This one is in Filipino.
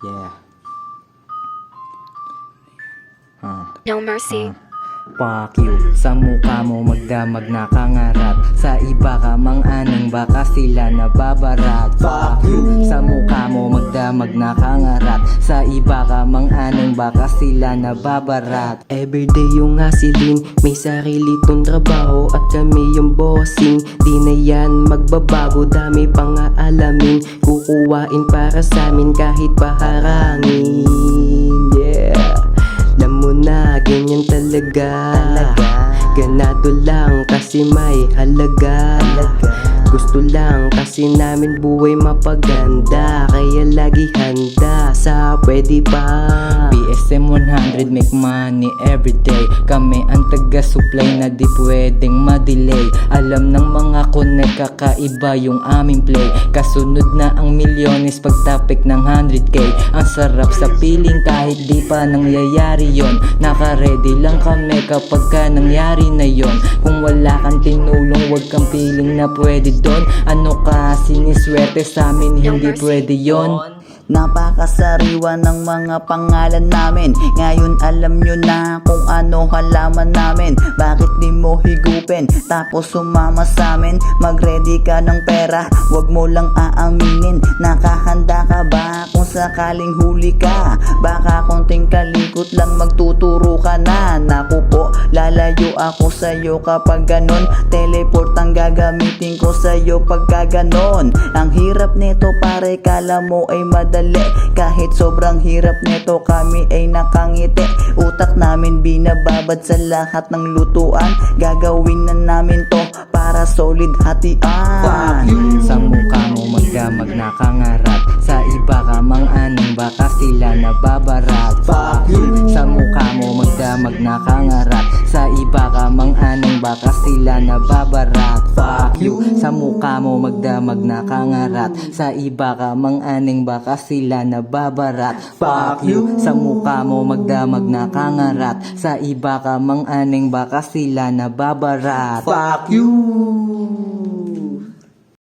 Yeah. No mercy. Fuck you, sa mukha mo magdamag na kangarat. Sa iba ka mang-anong baka sila nababarat. Fuck you, sa mukha mo magdamag na kangarat. Sa iba ka mang-anong baka sila nababarat. Everyday yung hasilin, may sarili tong trabaho at kami yung bossing. Di na yan magbabago, dami pang aalamin. Kukuwain para sa amin kahit paharangin. Yeah, alam mo na, ganyan talaga. Ganado lang kasi may halaga. Gusto lang kasi namin buhay mapaganda. Kaya lagi handa sa pwede pa. PSM 100 make money everyday. Kami ang taga-supply na di pwedeng madelay. Alam ng mga connect kakaiba yung aming play. Kasunod na ang milyones pag topic ng 100k. Ang sarap sa piling kahit di pa nangyayari yon. Naka-ready lang kami kapag ka nangyari na yon. Kung wala kang tinulong wag kang piling na pwede doon. Ano ka siniswerte sa amin hindi pwede yon. Napakasariwa ng mga pangalan namin. Ngayon alam nyo na kung ano halaman namin. Bakit di mo higupin tapos sumama sa amin? Mag-ready ka ng pera, wag mo lang aaminin. Nakahanda ka ba kung sakaling huli ka? Baka konting kalikot lang magtuturo ka na. Naku po, lalayo ako sa'yo kapag ganon. Teleport ang gagamitin ko sa'yo pagka ganon. Ang hirap nito pare, kala mo ay madali. Kahit sobrang hirap nito kami ay nakangiti. Utak namin binababad sa lahat ng lutuan. Gagawin na namin to para solid hatian. Fuck you, sa mukha mo magdamag na kangarat. Sa iba ka mang-anong baka sila nababarat. Fuck you, sa mukha mo magdamag na kangarat. Sa iba ka mang-anong baka sila nababarat. Fuck you, sa mukha mo magdamag na kangarat. Sa iba ka mang-anong baka sila nababarat. Fuck you, sa mukha mo magdamag na kangarat. Sa iba ka mang-anong baka sila nababarat. Fuck you.